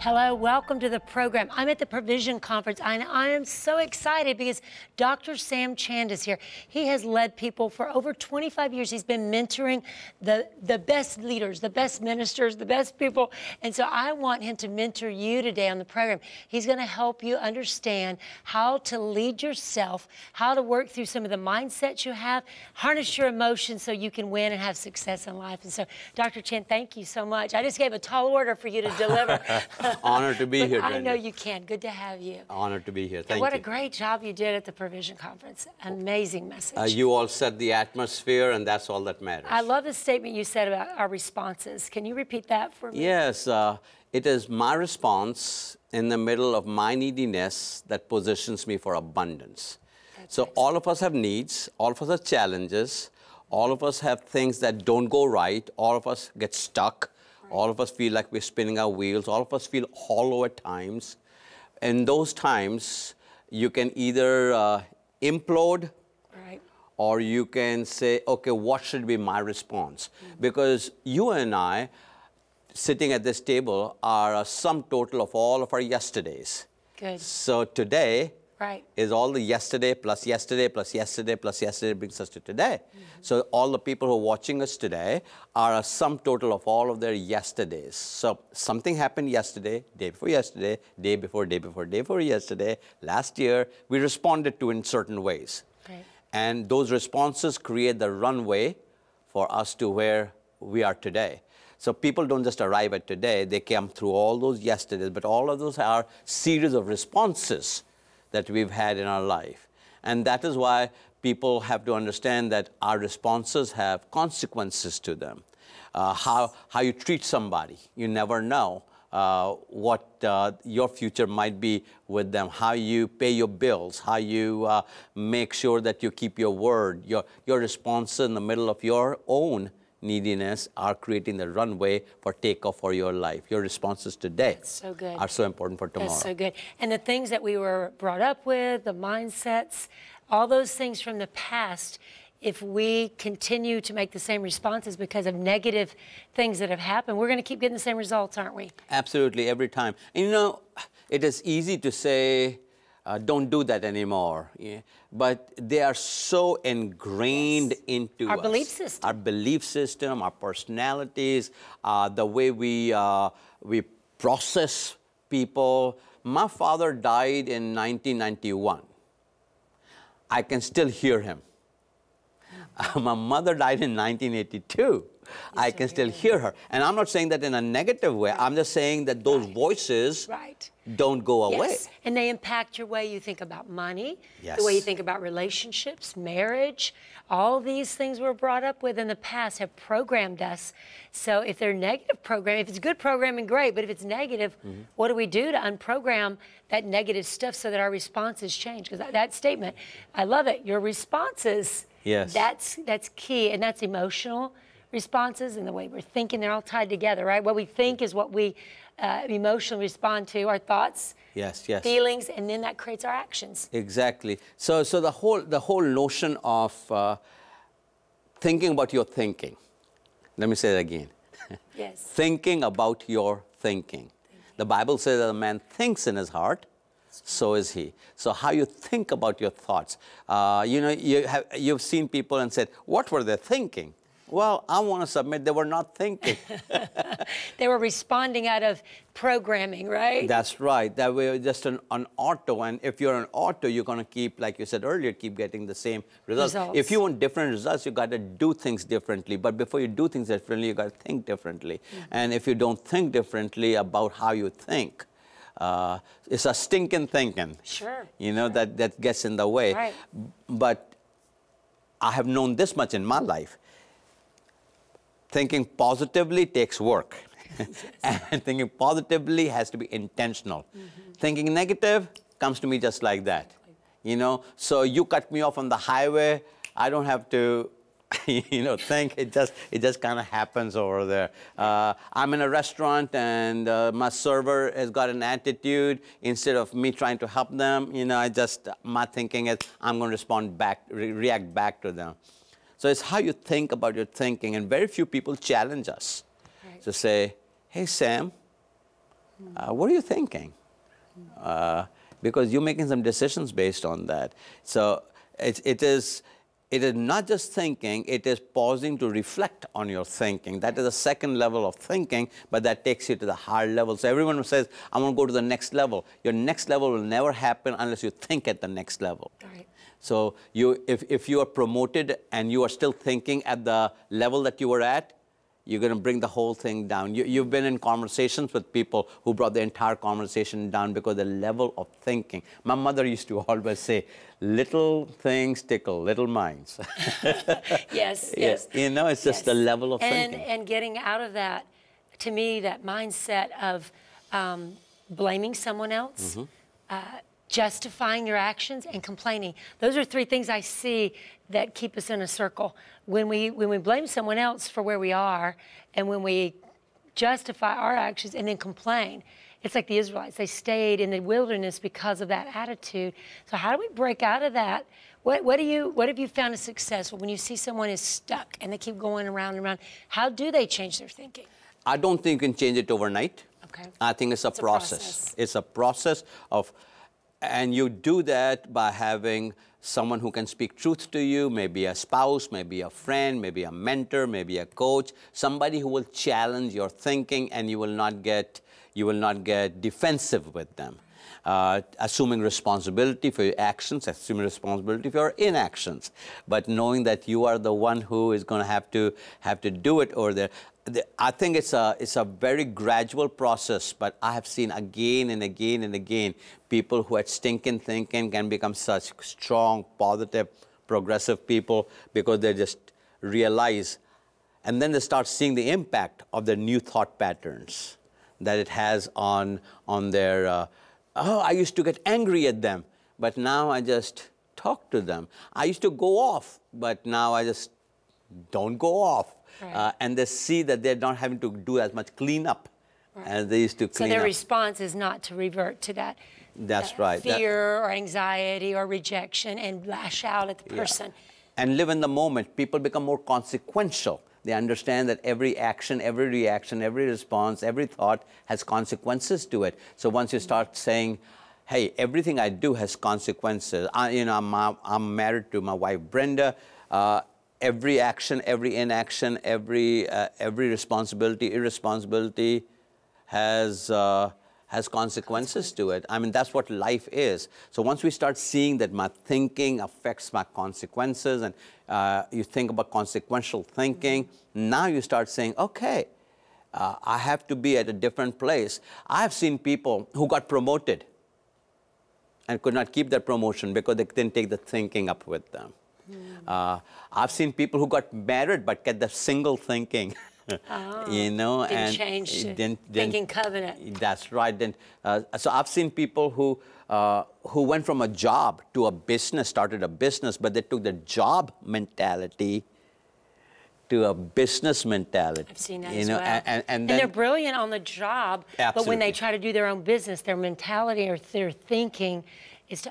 Hello, welcome to the program. I'm at the Provision Conference, and I am so excited because Dr. Sam Chand is here. He has led people for over 25 years. He's been mentoring the best leaders, the best ministers, the best people. And so I want him to mentor you today on the program. He's going to help you understand how to lead yourself, how to work through some of the mindsets you have, harness your emotions so you can win and have success in life. And so, Dr. Chand, thank you so much. I just gave a tall order for you to deliver. Honored to be here, Drenda. I know you can. Good to have you. Honored to be here. Thank you. What a great job you did at the Provision Conference. Amazing message. You all set the atmosphere, and that's all that matters. I love the statement you said about our responses. Can you repeat that for me? Yes. It is my response in the middle of my neediness that positions me for abundance. That's excellent. All of us have needs. All of us have challenges. All of us have things that don't go right. All of us get stuck. All of us feel like we're spinning our wheels. All of us feel hollow at times. In those times, you can either implode, right, or you can say, okay, what should be my response? Because you and I, sitting at this table, are a sum total of all of our yesterdays. Good. So today, right, is all the yesterday plus yesterday plus yesterday plus yesterday brings us to today. So all the people who are watching us today are a sum total of all of their yesterdays. So something happened yesterday, day before yesterday, day before, day before, day before yesterday, last year, we responded to in certain ways. Right. And those responses create the runway for us to where we are today. So people don't just arrive at today, they come through all those yesterdays, but all of those are series of responses that we've had in our life. And that is why people have to understand that our responses have consequences to them. How you treat somebody, you never know what your future might be with them, how you pay your bills, how you make sure that you keep your word, your responses in the middle of your own neediness are creating the runway for takeoff for your life. Your responses today are so important for tomorrow. That's so good. And the things that we were brought up with, the mindsets, all those things from the past, if we continue to make the same responses because of negative things that have happened, we're going to keep getting the same results, aren't we? Absolutely, every time. And you know, it is easy to say, don't do that anymore. Yeah. But they are so ingrained into our belief system. Our belief system, our personalities, the way we process people. My father died in 1991. I can still hear him. My mother died in 1982. I can still hear her. And I'm not saying that in a negative way. Right. I'm just saying that those voices don't go away. Yes. And they impact your way you think about money, yes, the way you think about relationships, marriage. All these things we're brought up with in the past have programmed us. So if they're negative programming, if it's good programming, great. But if it's negative, what do we do to unprogram that negative stuff so that our responses change? Because that statement, I love it. Your responses, yes, that's key. And that's emotional responses and the way we're thinking, they're all tied together, right? What we think is what we emotionally respond to, our thoughts, yes, yes, feelings, and then that creates our actions. Exactly. So the whole notion of thinking about your thinking. Let me say that again. Yes. Thinking about your thinking. The Bible says that a man thinks in his heart, so is he. So how you think about your thoughts. You know, you've seen people and said, what were they thinking? Well, I want to submit they were not thinking. They were responding out of programming, right? That's right. That way, just an auto. And if you're an auto, you're going to keep, like you said earlier, keep getting the same results. If you want different results, you got to do things differently. But before you do things differently, you got to think differently. And if you don't think differently about how you think, it's a stinking thinking. Sure. You know, that gets in the way. Right. But I have known this much in my life. Thinking positively takes work. And thinking positively has to be intentional. Thinking negative comes to me just like that. You know, so you cut me off on the highway, I don't have to, you know, think. It just kind of happens over there. I'm in a restaurant and my server has got an attitude. Instead of me trying to help them, you know, my thinking is I'm going to respond back, react back to them. So it's how you think about your thinking, and very few people challenge us to say, hey, Sam, What are you thinking? Because you're making some decisions based on that. So it is not just thinking, it is pausing to reflect on your thinking. That is the second level of thinking, but that takes you to the higher level. So everyone says, I want to go to the next level. Your next level will never happen unless you think at the next level. Right. So if you are promoted and you are still thinking at the level that you were at, you're going to bring the whole thing down. You've been in conversations with people who brought the entire conversation down because the level of thinking. My mother used to always say, little things tickle little minds. Yes, Yeah, yes. you know, it's just the level of thinking. And getting out of that, to me, that mindset of blaming someone else, justifying your actions, and complaining. Those are three things I see that keep us in a circle. When we blame someone else for where we are, and when we justify our actions and then complain, it's like the Israelites. They stayed in the wilderness because of that attitude. So how do we break out of that? What have you found as successful when you see someone is stuck and they keep going around and around? How do they change their thinking? I don't think you can change it overnight. Okay. I think it's a process. It's a process of, and you do that by having someone who can speak truth to you, maybe a spouse, maybe a friend, maybe a mentor, maybe a coach, somebody who will challenge your thinking, and you will not get defensive with them. Assuming responsibility for your actions, assuming responsibility for your inactions, but knowing that you are the one who is going to have to do it over there. I think it's a very gradual process, but I have seen again and again and again people who had stinking thinking can become such strong, positive, progressive people because they just realize, and then they start seeing the impact of their new thought patterns that it has on their, oh, I used to get angry at them, but now I just talk to them. I used to go off, but now I just don't go off. Right. And they see that they're not having to do as much cleanup as they used to clean up. So their response is not to revert to that. That's right. Fear or anxiety or rejection and lash out at the person. Yeah. And live in the moment. People become more consequential. They understand that every action, every reaction, every response, every thought has consequences to it. So once you start saying, hey, everything I do has consequences. I'm married to my wife, Brenda. Every action, every inaction, every responsibility, irresponsibility has consequences to it. I mean, that's what life is. So once we start seeing that my thinking affects my consequences, and you think about consequential thinking, now you start saying, okay, I have to be at a different place. I have seen people who got promoted and could not keep their promotion because they didn't take the thinking up with them. I've seen people who got married but kept the single thinking, didn't change thinking covenant. That's right. So I've seen people who went from a job to a business, started a business, but they took the job mentality to a business mentality. I've seen that as well. And they're brilliant on the job, but when they try to do their own business, their mentality or their thinking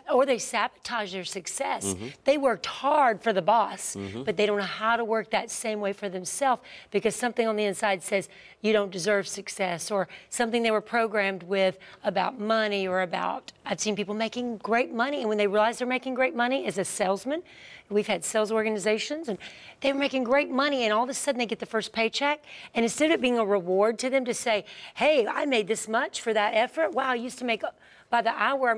or they sabotage their success. They worked hard for the boss, but they don't know how to work that same way for themselves because something on the inside says you don't deserve success, or something they were programmed with about money or about, I've seen people making great money, and when they realize they're making great money as a salesman, we've had sales organizations, and they were making great money, and all of a sudden they get the first paycheck, and instead of it being a reward to them to say, hey, I made this much for that effort, wow, I used to make by the hour,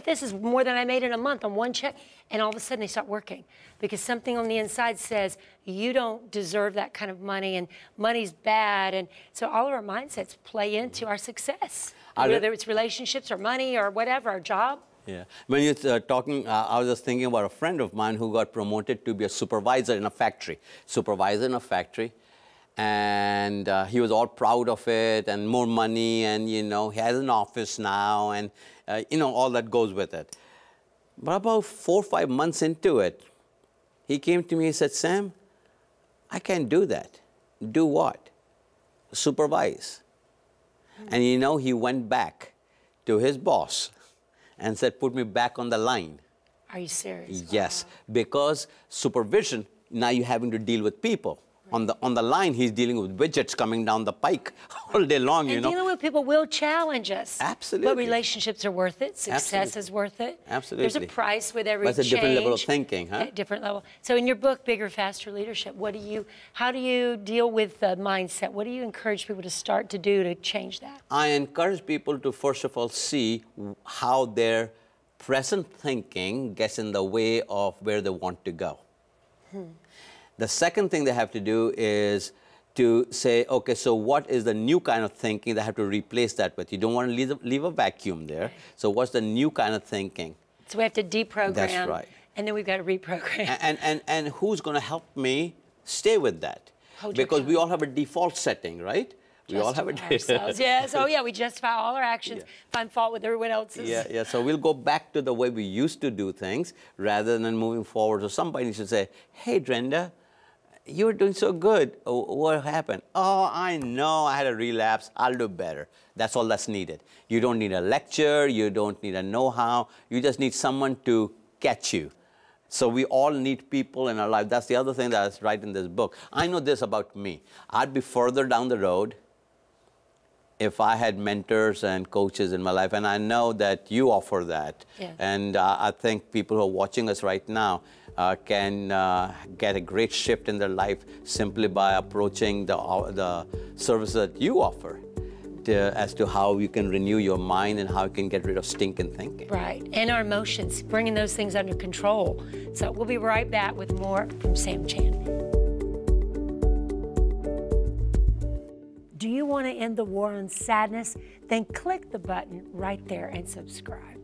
this is more than I made in a month on one check. And all of a sudden they stop working because something on the inside says, you don't deserve that kind of money and money's bad. And so all of our mindsets play into our success, whether it's relationships or money or whatever, our job. Yeah. When you're talking, I was just thinking about a friend of mine who got promoted to be a supervisor in a factory. And he was all proud of it, and more money, and he has an office now, and all that goes with it. But about 4 or 5 months into it, he came to me and said, Sam, I can't do that. Do what? Supervise. And he went back to his boss and said, put me back on the line. Are you serious? Yes, because supervision, now you're having to deal with people. on the line, he's dealing with widgets coming down the pike all day long, and dealing with people will challenge us. Absolutely. But relationships are worth it. Success is worth it. Absolutely. There's a price with every change. That's a different level of thinking, huh? Different level. So in your book, Bigger, Faster Leadership, how do you deal with the mindset? What do you encourage people to start to do to change that? I encourage people to, first of all, see how their present thinking gets in the way of where they want to go. The second thing they have to do is to say, okay, so what is the new kind of thinking? They have to replace that with. You don't want to leave a vacuum there. So what's the new kind of thinking? So we have to deprogram. That's right. And then we've got to reprogram. And who's going to help me stay with that? Because we all have a default setting, right? We all have a ourselves. Yes. Oh, yeah. We justify all our actions, find fault with everyone else's. Yeah. So we'll go back to the way we used to do things rather than moving forward. So somebody should say, hey, Drenda, you were doing so good. What happened? Oh, I know. I had a relapse. I'll do better. That's all that's needed. You don't need a lecture. You don't need a know-how. You just need someone to catch you. So we all need people in our life. That's the other thing that I write in this book. I know this about me. I'd be further down the road if I had mentors and coaches in my life, and I know that you offer that. Yes. And I think people who are watching us right now can get a great shift in their life simply by approaching the services that you offer as to how you can renew your mind and how you can get rid of stinking thinking. Right, and our emotions, bringing those things under control. So we'll be right back with more from Sam Chand. Do you want to end the war on sadness? Then click the button right there and subscribe.